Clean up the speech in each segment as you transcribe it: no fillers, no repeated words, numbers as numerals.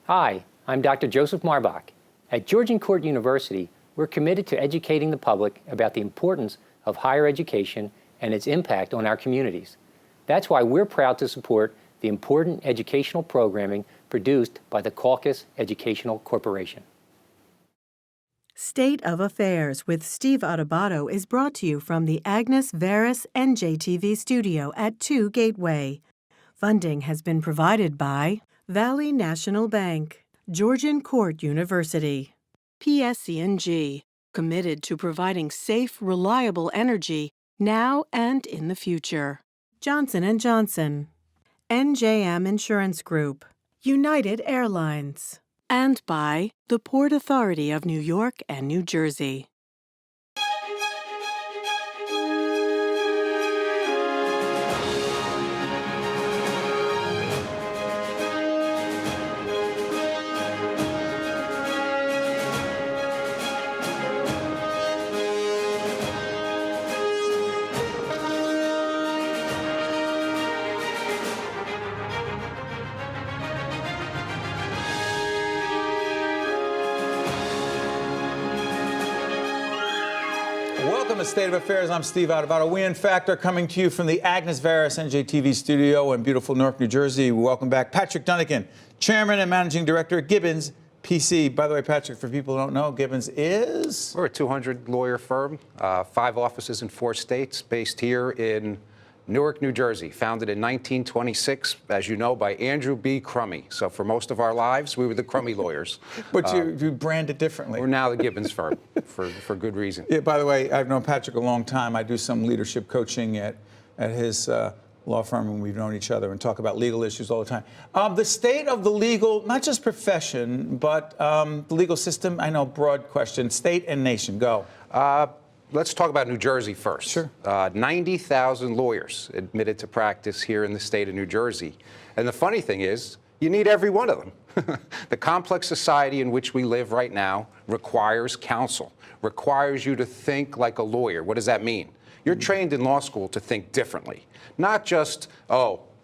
Hi, I'm Dr. Joseph Marbach. At Georgian Court University, we're committed to educating the public about the importance of higher education and its impact on our communities. That's why we're proud to support the important educational programming produced by the Caucus Educational Corporation. State of Affairs with Steve Adubato is brought to you from the Agnes Veris NJTV studio at 2 Gateway. Funding has been provided by Valley National Bank, Georgian Court University, PSE&G, committed to providing safe, reliable energy now and in the future. Johnson & Johnson, NJM Insurance Group, United Airlines, and by the Port Authority of New York and New Jersey. Welcome to State of Affairs. I'm Steve Adubato. We, in fact, are coming to you from the Agnes Veris NJTV studio in beautiful Newark, New Jersey. Welcome back. Patrick Dunican, Chairman and Managing Director at Gibbons PC. By the way, Patrick, for people who don't know, Gibbons is? We're a 200-lawyer firm, 5 offices in 4 states, based here in Newark, New Jersey, founded in 1926, as you know, by Andrew B. Crummy. So for most of our lives, we were the Crummy lawyers. But you brand it differently. We're now the Gibbons firm, for good reason. Yeah, by the way, I've known Patrick a long time. I do some leadership coaching at his law firm, and we've known each other and talk about legal issues all the time. The state of the legal, not just profession, but the legal system, I know, broad question, state and nation. Go. Let's talk about New Jersey first. Sure. 90,000 lawyers admitted to practice here in the state of New Jersey. And the funny thing is, you need every one of them. The complex society in which we live right now requires counsel, requires you to think like a lawyer. What does that mean? You're trained in law school to think differently. Not just,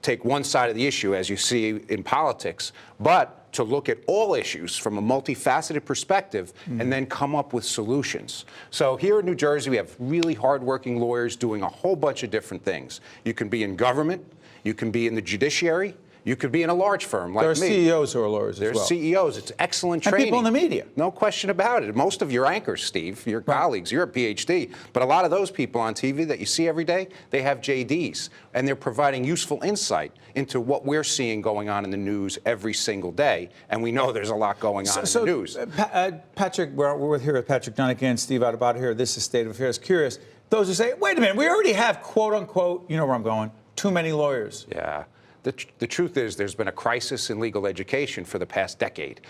take one side of the issue as you see in politics, but to look at all issues from a multifaceted perspective and then come up with solutions. So here in New Jersey, we have really hardworking lawyers doing a whole bunch of different things. You can be in government, you can be in the judiciary, you could be in a large firm like me. There are CEOs who are lawyers as well. There's CEOs. It's excellent training. And people in the media. No question about it. Most of your anchors, Steve, your colleagues, you're a PhD, but a lot of those people on TV that you see every day, they have JDs, and they're providing useful insight into what we're seeing going on in the news every single day, and we know there's a lot going on in the news. Patrick, we're here with Patrick Dunican, Steve Adubato here. This is State of Affairs. Curious, those who say, wait a minute, we already have, quote unquote, you know where I'm going, too many lawyers. Yeah. The truth is there's been a crisis in legal education for the past decade.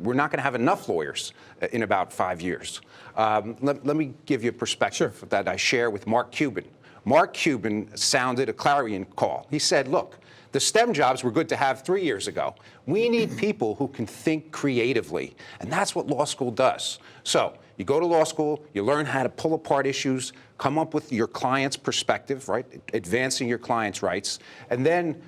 We're not going to have enough lawyers in about 5 years. Let me give you a perspective that I share with Mark Cuban. Mark Cuban sounded a clarion call. He said, look, the STEM jobs were good to have 3 years ago. We need people who can think creatively, and that's what law school does. So you go to law school, you learn how to pull apart issues, come up with your client's perspective, right, advancing your client's rights, and then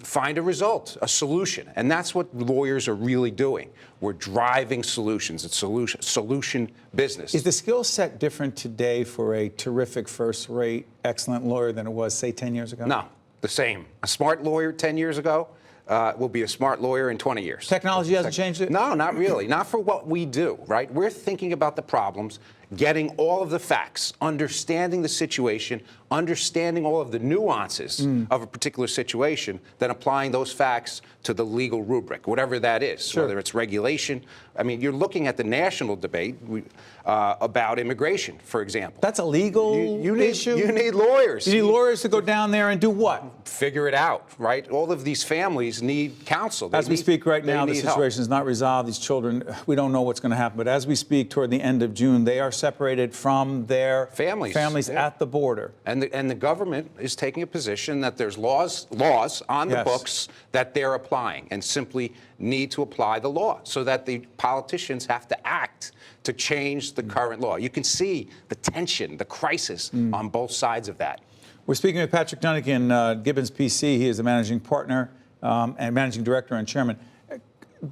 find a result, a solution. And that's what lawyers are really doing. We're driving solutions. It's solution business. Is the skill set different today for a terrific, first-rate, excellent lawyer than it was, say, 10 years ago? No, the same. A smart lawyer 10 years ago will be a smart lawyer in 20 years. Technology hasn't changed it? No, not really. Not for what we do, right? We're thinking about the problems, getting all of the facts, understanding the situation, understanding all of the nuances of a particular situation, then applying those facts to the legal rubric, whatever that is, whether it's regulation. I mean, you're looking at the national debate about immigration, for example. That's a legal issue? You need lawyers. You need lawyers to go down there and do what? Figure it out, right? All of these families need counsel. As we speak right now, the situation is not resolved. These children, we don't know what's going to happen. But as we speak toward the end of June, they are separated from their families at the border. And the government is taking a position that there's laws on the books that they're applying and simply need to apply the law so that the politicians have to act to change the current law. You can see the tension, the crisis on both sides of that. We're speaking with Patrick Dunican, Gibbons PC. He is the managing partner and managing director and chairman.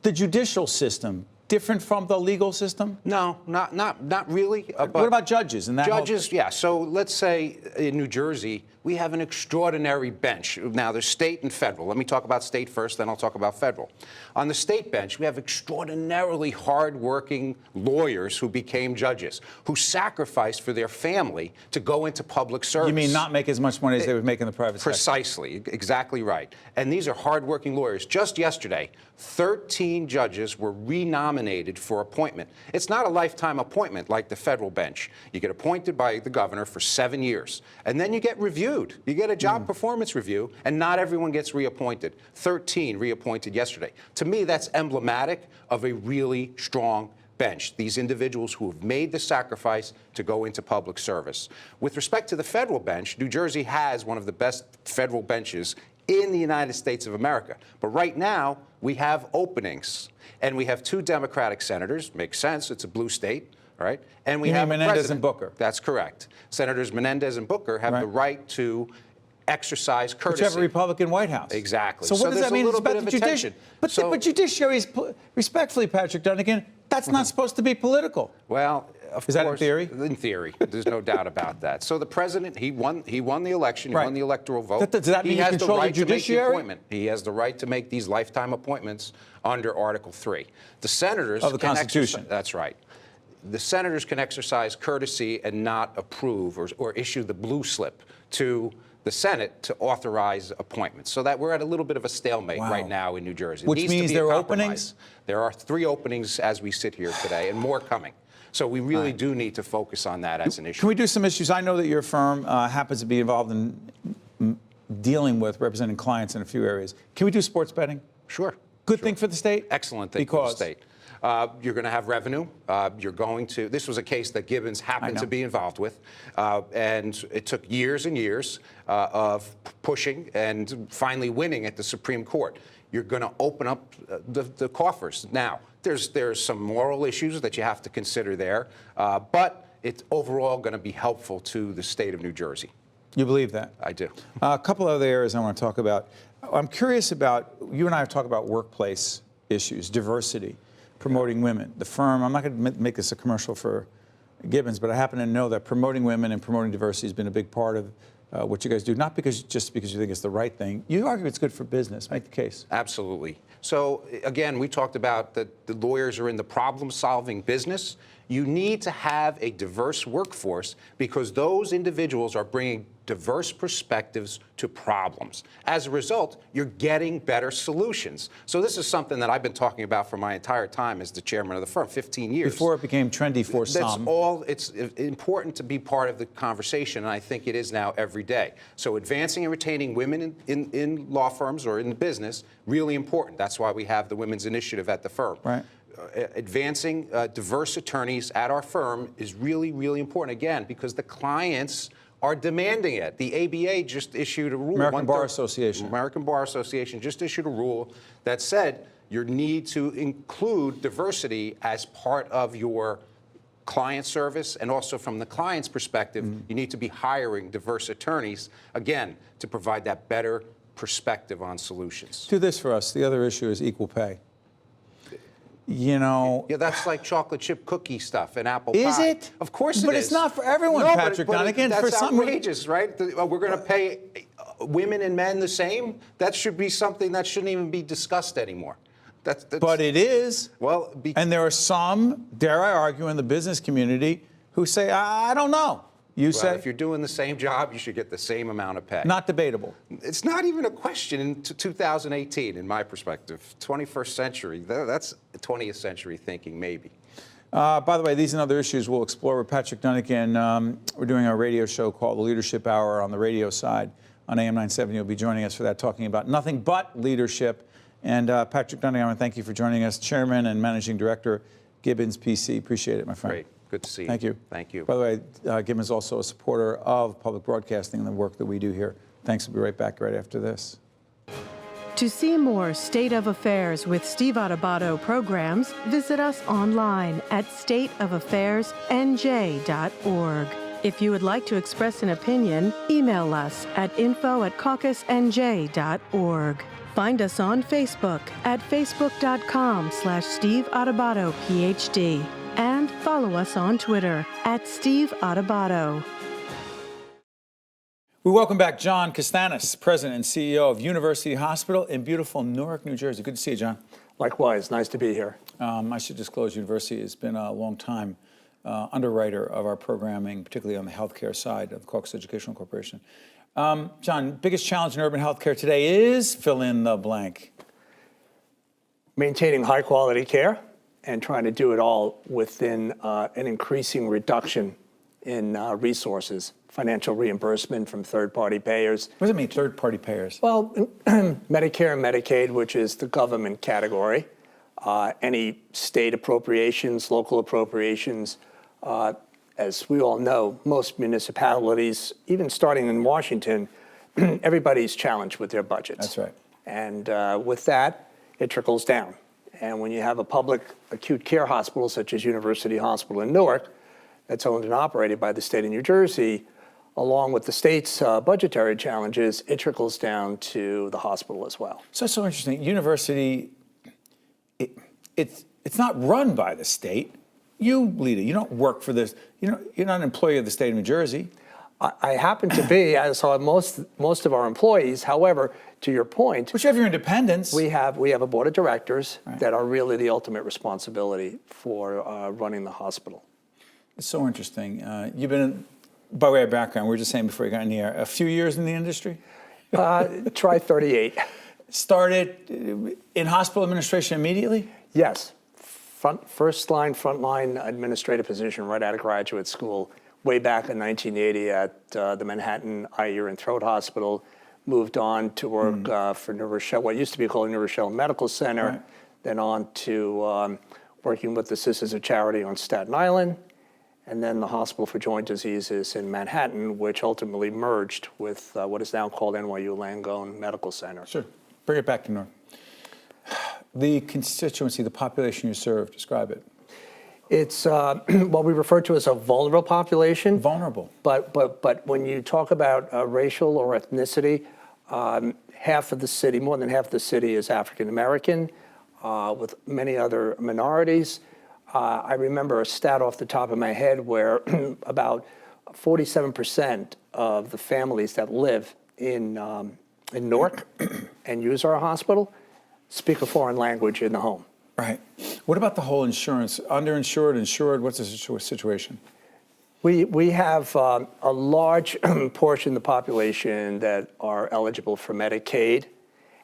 the judicial system different from the legal system? No, not really. What about judges and that? Judges, yeah. So let's say in New Jersey, we have an extraordinary bench. Now, there's state and federal. Let me talk about state first, then I'll talk about federal. On the state bench, we have extraordinarily hardworking lawyers who became judges, who sacrificed for their family to go into public service. You mean not make as much money as they would make in the private sector? Precisely, exactly right. And these are hardworking lawyers. Just yesterday, 13 judges were renominated for appointment. It's not a lifetime appointment like the federal bench. You get appointed by the governor for 7 years, and then you get reviewed. You get a job performance review, and not everyone gets reappointed. 13 reappointed yesterday. To me, that's emblematic of a really strong bench, these individuals who have made the sacrifice to go into public service. With respect to the federal bench, New Jersey has one of the best federal benches in the United States of America. But right now, we have openings, and we have 2 Democratic senators. Makes sense. It's a blue state, right? And we have Menendez president. and Booker. That's correct. Senators Menendez and Booker have the right to exercise courtesy. Which have a Republican White House. Exactly. So what does that mean? It's It's about the judiciary. But judiciary is, respectfully, Patrick Dunican, that's not supposed to be political. Well, of course. Is that in theory? In theory. There's no doubt about that. So the president, he won the election. He won the electoral vote. Does that mean he has the controls right the judiciary? to make the appointment. He has the right to make these lifetime appointments under Article 3. The senators of the Constitution. That's right. The senators can exercise courtesy and not approve or issue the blue slip to the Senate to authorize appointments. So that we're at a little bit of a stalemate right now in New Jersey. Which means there are openings? There are 3 openings as we sit here today, and more coming. So we really do need to focus on that as an issue. Can we do some issues? I know that your firm happens to be involved in dealing with representing clients in a few areas. Can we do sports betting? Sure. Good thing for the state? Excellent thing for the state. You're going to have revenue. You're going to. This was a case that Gibbons happened to be involved with, and it took years and years of pushing and finally winning at the Supreme Court. You're going to open up the coffers. Now, there's some moral issues that you have to consider there, but it's overall going to be helpful to the state of New Jersey. You believe that? I do. A couple other areas I want to talk about. I'm curious about, you and I have talked about workplace issues, diversity, promoting women. The firm, I'm not going to make this a commercial for Gibbons, but I happen to know that promoting women and promoting diversity has been a big part of what you guys do, not just because you think it's the right thing. You argue it's good for business. Make the case. Absolutely. So, again, we talked about that the lawyers are in the problem-solving business. You need to have a diverse workforce because those individuals are bringing diverse perspectives to problems. As a result, you're getting better solutions. So this is something that I've been talking about for my entire time as the chairman of the firm, 15 years. Before it became trendy for some. It's important to be part of the conversation, and I think it is now every day. So advancing and retaining women in law firms or in business, really important. That's why we have the Women's Initiative at the firm. Right. Advancing diverse attorneys at our firm is really, really important, again, because the clients are demanding it. The ABA just issued a rule. American Bar Association just issued a rule that said you need to include diversity as part of your client service, and also from the client's perspective, you need to be hiring diverse attorneys, again, to provide that better perspective on solutions. Do this for us. The other issue is equal pay. You know, yeah, that's like chocolate chip cookie stuff and apple pie. Is it? Of course it is. But it's not for everyone, no, Patrick Dunican. That's for outrageous, right? We're going to pay women and men the same? That should be something that shouldn't even be discussed anymore. That's but it is. Well, and there are some, dare I argue, in the business community who say, I don't know. You say? If you're doing the same job, you should get the same amount of pay. Not debatable. It's not even a question in 2018, in my perspective. 21st century, that's 20th century thinking, maybe. By the way, these and other issues we'll explore with Patrick Dunican. We're doing our radio show called The Leadership Hour on the radio side on AM 970. You'll be joining us for that, talking about nothing but leadership. And Patrick Dunican, I want to thank you for joining us, Chairman and Managing Director, Gibbons PC. Appreciate it, my friend. Great. Good to see you. Thank you. Thank you. By the way, Gibbons is also a supporter of public broadcasting and the work that we do here. Thanks. We'll be right back right after this. To see more State of Affairs with Steve Adubato programs, visit us online at stateofaffairsnj.org. If you would like to express an opinion, email us at info@caucusnj.org. Find us on Facebook at facebook.com/Steve Adubato, PhD. And follow us on Twitter at Steve Adubato. We welcome back John Kastanis, President and CEO of University Hospital in beautiful Newark, New Jersey. Good to see you, John. Likewise, nice to be here. I should disclose University has been a long time underwriter of our programming, particularly on the healthcare side of the Caucus Educational Corporation. John, biggest challenge in urban healthcare today is fill in the blank. Maintaining high quality care and trying to do it all within an increasing reduction in resources, financial reimbursement from third-party payers. What does it mean, third-party payers? Well, Medicare and Medicaid, which is the government category, any state appropriations, local appropriations. As we all know, most municipalities, even starting in Washington, everybody's challenged with their budgets. That's right. And with that, it trickles down. And when you have a public acute care hospital, such as University Hospital in Newark, that's owned and operated by the state of New Jersey, along with the state's budgetary challenges, it trickles down to the hospital as well. So interesting. University, it's not run by the state. You lead it. You don't work for this. You're not an employee of the state of New Jersey. I happen to be, as are most of our employees. However, to your point, but you have your independence. We have a board of directors that are really the ultimate responsibility for running the hospital. It's so interesting. You've been, by way of background, we were just saying before you got in here, a few years in the industry? Try 38. Started in hospital administration immediately? Yes. Frontline administrative position right out of graduate school. Way back in 1980 at the Manhattan Eye, Ear, and Throat Hospital. Moved on to work for New Rochelle, what used to be called New Rochelle Medical Center. Then on to working with the Sisters of Charity on Staten Island. And then the Hospital for Joint Diseases in Manhattan, which ultimately merged with what is now called NYU Langone Medical Center. Sure. Bring it back to North. The constituency, the population you serve, describe it. It's what we refer to as a vulnerable population. Vulnerable. But when you talk about racial or ethnicity, half of the city, more than half of the city is African American, with many other minorities. I remember a stat off the top of my head where about 47% of the families that live in Newark and use our hospital speak a foreign language in the home. Right. What about the whole insurance? Underinsured, insured, what's the situation? We have a large portion of the population that are eligible for Medicaid.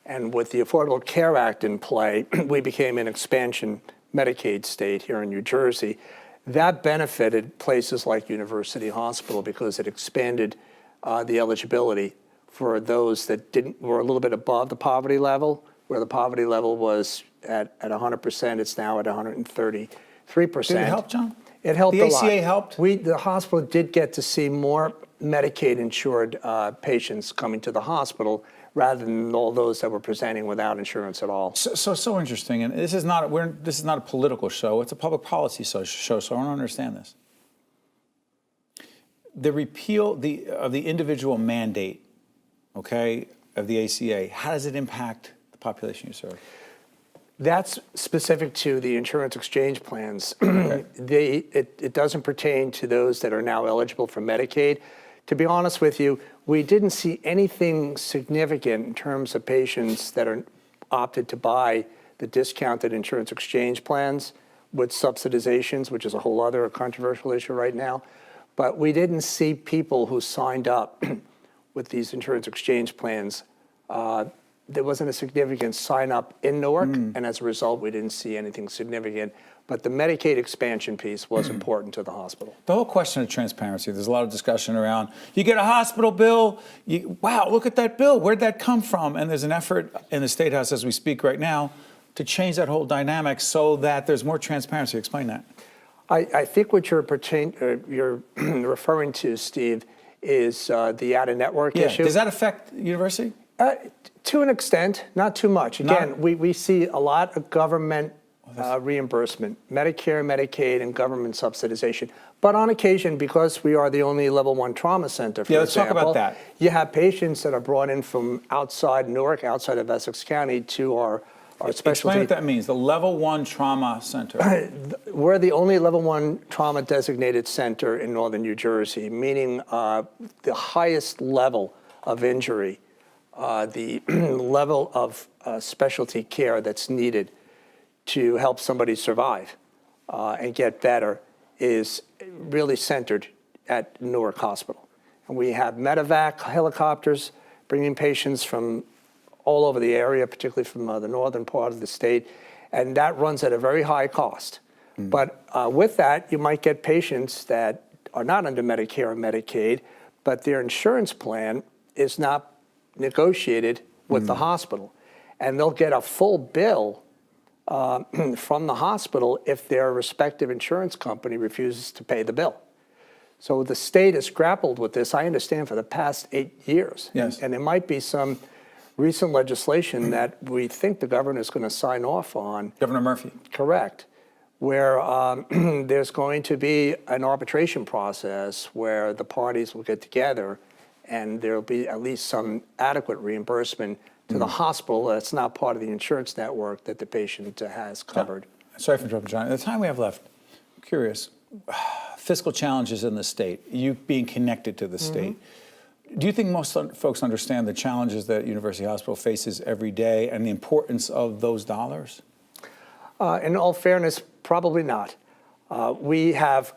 And with the Affordable Care Act in play, we became an expansion Medicaid state here in New Jersey. That benefited places like University Hospital because it expanded the eligibility for those that were a little bit above the poverty level, where the poverty level was at 100%, it's now at 133%. Did it help, John? It helped a lot. The ACA helped? The hospital did get to see more Medicaid-insured patients coming to the hospital rather than all those that were presenting without insurance at all. So interesting. And this is not a political show. It's a public policy show. So I don't understand this. The repeal of the individual mandate, okay, of the ACA. How does it impact the population you serve? That's specific to the insurance exchange plans. Okay. It doesn't pertain to those that are now eligible for Medicaid. To be honest with you, we didn't see anything significant in terms of patients that are opted to buy the discounted insurance exchange plans with subsidizations, which is a whole other controversial issue right now. But we didn't see people who signed up with these insurance exchange plans. There wasn't a significant sign up in Newark, and as a result, we didn't see anything significant. But the Medicaid expansion piece was important to the hospital. The whole question of transparency, there's a lot of discussion around, you get a hospital bill, wow, look at that bill, where'd that come from? And there's an effort in the State House as we speak right now to change that whole dynamic so that there's more transparency. Explain that. I think what you're referring to, Steve, is the out-of-network issue. Does that affect university? To an extent, not too much. Again, we see a lot of government reimbursement, Medicare, Medicaid, and government subsidization. But on occasion, because we are the only level 1 trauma center, for let's talk example, about that. you have patients that are brought in from outside Newark, outside of Essex County, to our specialty. Explain what that means, the level 1 trauma center. We're the only level 1 trauma designated center in northern New Jersey, meaning the highest level of injury, the level of specialty care that's needed to help somebody survive and get better is really centered at Newark Hospital. And we have medevac helicopters bringing patients from all over the area, particularly from the northern part of the state, and that runs at a very high cost. But with that, you might get patients that are not under Medicare or Medicaid, but their insurance plan is not negotiated with the hospital. And they'll get a full bill from the hospital if their respective insurance company refuses to pay the bill. So the state has grappled with this, I understand, for the past 8 years. Yes. And there might be some recent legislation that we think the governor is going to sign off on. Governor Murphy. Correct. Where there's going to be an arbitration process where the parties will get together and there'll be at least some adequate reimbursement to the hospital that's not part of the insurance network that the patient has covered. Sorry for interrupting, John. The time we have left, I'm curious, fiscal challenges in the state, you being connected to the state. Do you think most folks understand the challenges that University Hospital faces every day and the importance of those dollars? In all fairness, probably not. We have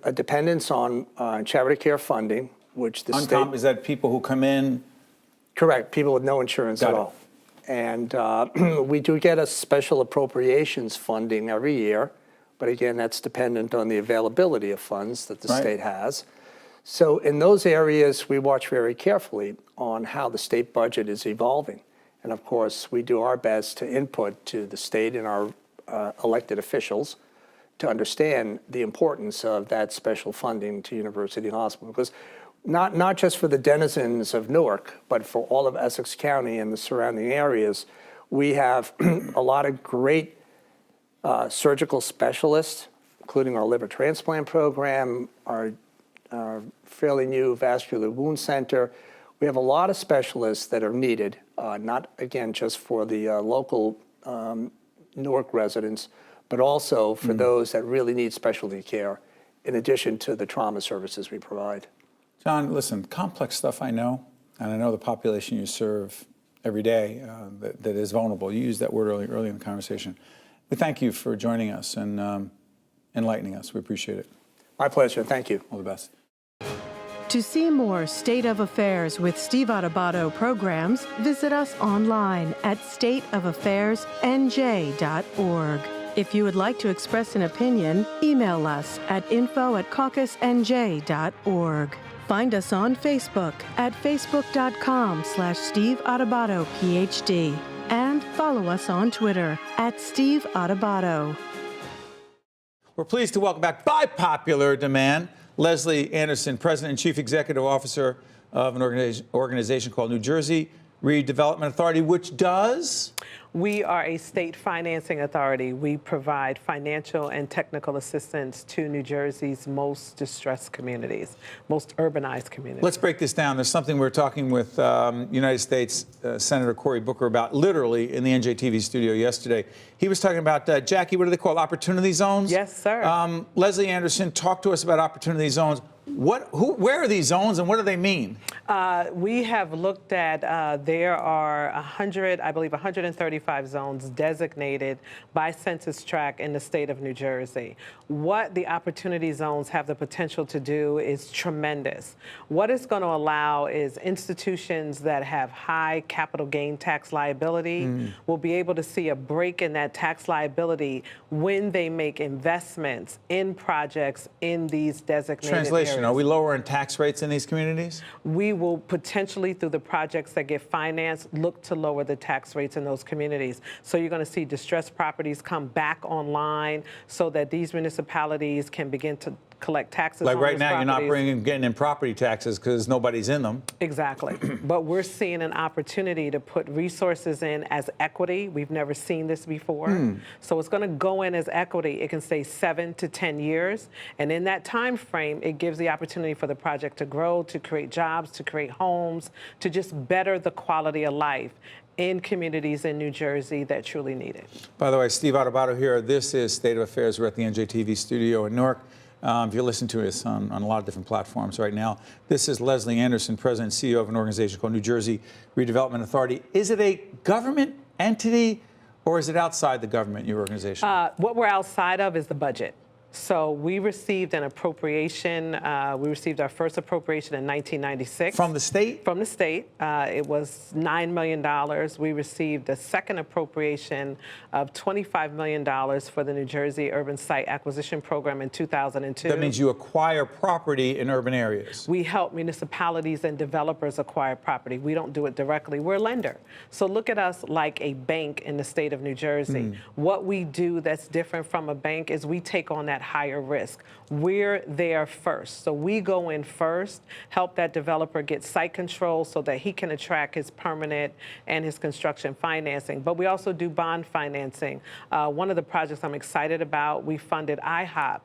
a dependence on charity care funding, which the state... Is that people who come in? Correct, people with no insurance at all. And we do get a special appropriations funding every year, but again, that's dependent on the availability of funds that the state has. So in those areas, we watch very carefully on how the state budget is evolving. And of course, we do our best to input to the state and our elected officials to understand the importance of that special funding to University Hospital. Because not just for the denizens of Newark, but for all of Essex County and the surrounding areas, we have a lot of great surgical specialists, including our liver transplant program, our fairly new vascular wound center. We have a lot of specialists that are needed, not, again, just for the local Newark residents, but also for those that really need specialty care, in addition to the trauma services we provide. John, listen, complex stuff I know, and I know the population you serve every day that is vulnerable. You used that word early in the conversation. We thank you for joining us and enlightening us. We appreciate it. My pleasure. Thank you. All the best. To see more State of Affairs with Steve Adubato programs, visit us online at stateofaffairsnj.org. If you would like to express an opinion, email us at info@caucusnj.org. Find us on Facebook at facebook.com/Steve Adubato, PhD. And follow us on Twitter at Steve Adubato. We're pleased to welcome back, by popular demand, Leslie Anderson, President and Chief Executive Officer of an organization called New Jersey Redevelopment Authority, which does? We are a state financing authority. We provide financial and technical assistance to New Jersey's most distressed communities, most urbanized communities. Let's break this down. There's something we were talking with United States Senator Cory Booker about literally in the NJTV studio yesterday. He was talking about, Jackie, what do they call opportunity zones? Yes, sir. Leslie Anderson, talk to us about opportunity zones. Where are these zones and what do they mean? We have looked at, there are 135 zones designated by census tract in the state of New Jersey. What the opportunity zones have the potential to do is tremendous. What it's going to allow is institutions that have high capital gain tax liability will be able to see a break in that tax liability when they make investments in projects in these designated Translation, areas. are we lowering tax rates in these communities? We will potentially, through the projects that get financed, look to lower the tax rates in those communities. So you're going to see distressed properties come back online so that these municipalities can begin to collect taxes Like on right those now, you're not properties. getting in property taxes because nobody's in them. Exactly. But we're seeing an opportunity to put resources in as equity. We've never seen this before. So it's going to go in as equity. It can stay 7 to 10 years. And in that time frame, it gives the opportunity for the project to grow, to create jobs, to create homes, to just better the quality of life in communities in New Jersey that truly need it. By the way, Steve Adubato here. This is State of Affairs. We're at the NJTV studio in Newark. If you're listening to us on a lot of different platforms right now, this is Leslie Anderson, President and CEO of an organization called New Jersey Redevelopment Authority. Is it a government entity or is it outside the government, your organization? What we're outside of is the budget. So we received an appropriation. We received our first appropriation in 1996. From the state? From the state. It was $9 million. We received a second appropriation of $25 million for the New Jersey Urban Site Acquisition Program in 2002. That means you acquire property in urban areas. We help municipalities and developers acquire property. We don't do it directly. We're a lender. So look at us like a bank in the state of New Jersey. What we do that's different from a bank is we take on that higher risk. We're there first. So we go in first, help that developer get site control so that he can attract his permanent and his construction financing. But we also do bond financing. One of the projects I'm excited about, we funded IHOP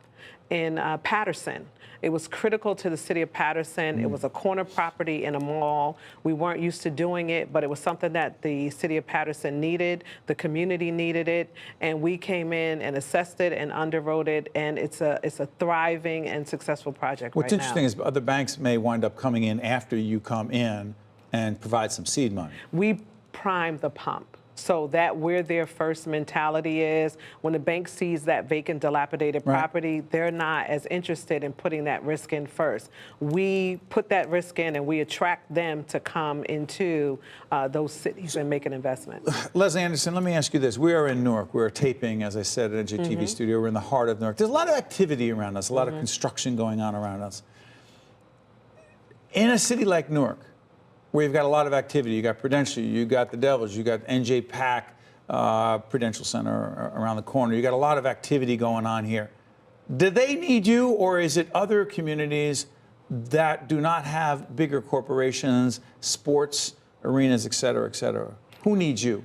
in Patterson. It was critical to the city of Patterson. It was a corner property in a mall. We weren't used to doing it, but it was something that the city of Patterson needed, the community needed it, and we came in and assessed it and underwrote it, and it's a thriving and successful project What's right interesting now. is other banks may wind up coming in after you come in and provide some seed money. We prime the pump. So that we're their first mentality is when the bank sees that vacant, dilapidated property, they're not as interested in putting that risk in first. We put that risk in and we attract them to come into those cities and make an investment. Leslie Anderson, let me ask you this. We are in Newark. We're taping, as I said, at NJTV studio. We're in the heart of Newark. There's a lot of activity around us, a lot of construction going on around us. In a city like Newark, where you've got a lot of activity, you got Prudential, you got the Devils, you got NJ Pack, Prudential Center around the corner. You got a lot of activity going on here. Do they need you, or is it other communities that do not have bigger corporations, sports arenas, et cetera, et cetera? Who needs you?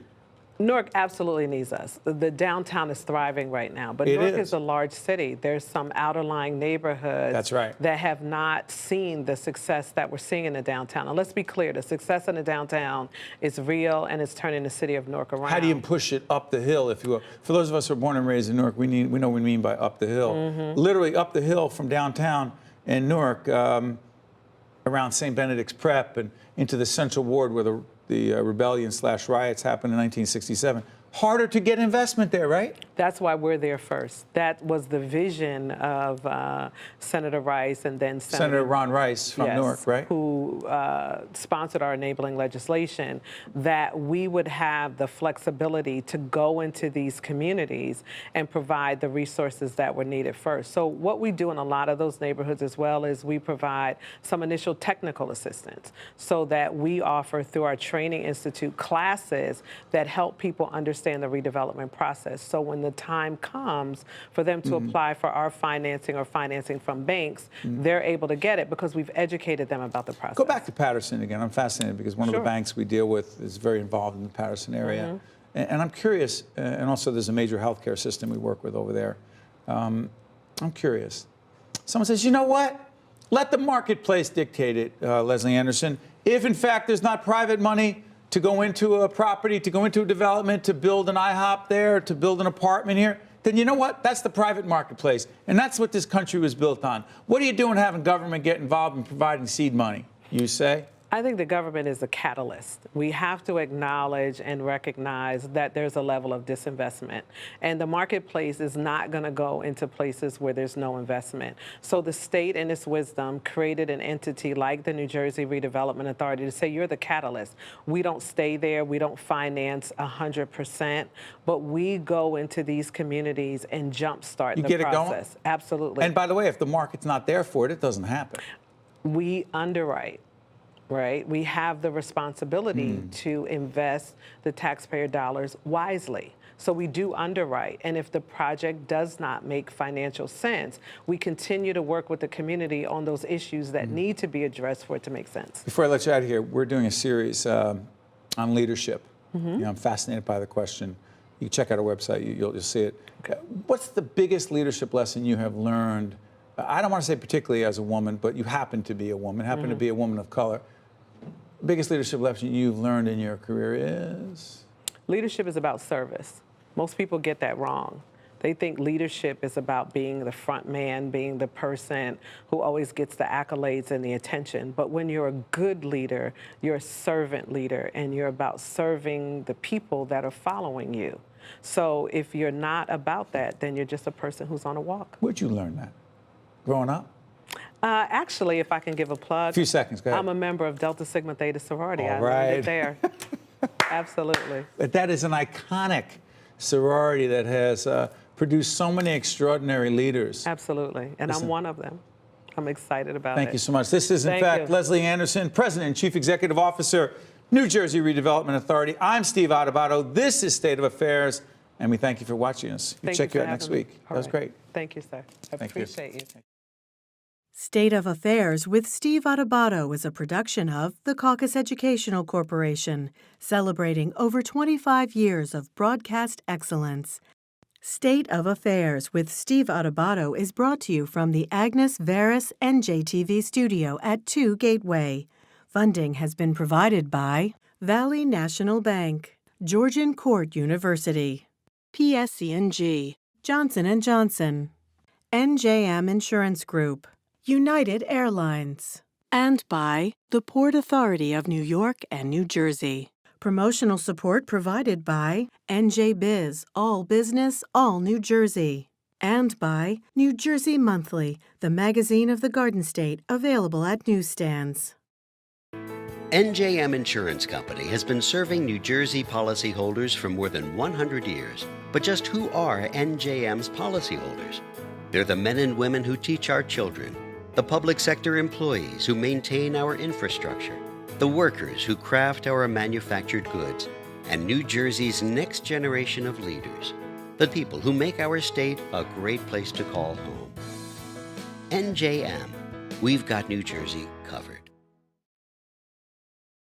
Newark absolutely needs us. The downtown is thriving right now, but Newark is a large city. There's some outerlying neighborhoods that have not seen the success that we're seeing in the downtown. And let's be clear, the success in the downtown is real and it's turning the city of Newark around. How do you push it up the hill, if you will? For those of us who are born and raised in Newark, we know what we mean by up the hill. Literally up the hill from downtown in Newark, around St. Benedict's Prep and into the Central Ward where the rebellion/riots happened in 1967. Harder to get investment there, right? That's why we're there first. That was the vision of Senator Rice and then Senator Ron Rice from Newark, right? Who sponsored our enabling legislation, that we would have the flexibility to go into these communities and provide the resources that were needed first. So what we do in a lot of those neighborhoods as well is we provide some initial technical assistance so that we offer through our training institute classes that help people understand the redevelopment process. So when the time comes for them to apply for our financing or financing from banks, they're able to get it because we've educated them about the process. Go back to Patterson again. I'm fascinated because one of the banks we deal with is very involved in the Patterson area. And I'm curious, and also there's a major healthcare system we work with over there. I'm curious. Someone says, you know what? Let the marketplace dictate it, Leslie Anderson. If, in fact, there's not private money to go into a property, to go into a development, to build an IHOP there, to build an apartment here, then you know what? That's the private marketplace. And that's what this country was built on. What are you doing having government get involved in providing seed money, you say? I think the government is a catalyst. We have to acknowledge and recognize that there's a level of disinvestment. And the marketplace is not going to go into places where there's no investment. So the state, in its wisdom, created an entity like the New Jersey Redevelopment Authority to say, you're the catalyst. We don't stay there. We don't finance 100%. But we go into these communities and jumpstart the process. You get it going? Absolutely. And by the way, if the market's not there for it, it doesn't happen. We underwrite. Right? We have the responsibility to invest the taxpayer dollars wisely. So we do underwrite. And if the project does not make financial sense, we continue to work with the community on those issues that need to be addressed for it to make sense. Before I let you out of here, we're doing a series on leadership. I'm fascinated by the question. You can check out our website, you'll see it. Okay. What's the biggest leadership lesson you have learned? I don't want to say particularly as a woman, but you happen to be a woman, to be a woman of color. Biggest leadership lesson you've learned in your career is? Leadership is about service. Most people get that wrong. They think leadership is about being the front man, being the person who always gets the accolades and the attention. But when you're a good leader, you're a servant leader, and you're about serving the people that are following you. So if you're not about that, then you're just a person who's on a walk. Where'd you learn that? Growing up? Actually, if I can give a plug. A few seconds, go ahead. I'm a member of Delta Sigma Theta sorority. All I right. learned it there. Absolutely. But that is an iconic sorority that has produced so many extraordinary leaders. Absolutely. And I'm one of them. I'm excited about it. Thank you so much. This is, in fact, Leslie Anderson, President and Chief Executive Officer, New Jersey Redevelopment Authority. I'm Steve Adubato. This is State of Affairs, and we thank you for watching us. We'll check you out next week. That was great. Thank you, sir. I appreciate you. State of Affairs with Steve Adubato is a production of the Caucus Educational Corporation, celebrating over 25 years of broadcast excellence. State of Affairs with Steve Adubato is brought to you from the Agnes Varus NJTV studio at 2 Gateway. Funding has been provided by Valley National Bank, Georgian Court University, PSC&G, Johnson & Johnson, NJM Insurance Group, United Airlines, and by the Port Authority of New York and New Jersey. Promotional support provided by NJ Biz, All Business, All New Jersey, and by New Jersey Monthly, the magazine of the Garden State, available at newsstands. NJM Insurance Company has been serving New Jersey policyholders for more than 100 years. But just who are NJM's policyholders? They're the men and women who teach our children, the public sector employees who maintain our infrastructure, the workers who craft our manufactured goods, and New Jersey's next generation of leaders, the people who make our state a great place to call home. NJM, we've got New Jersey covered.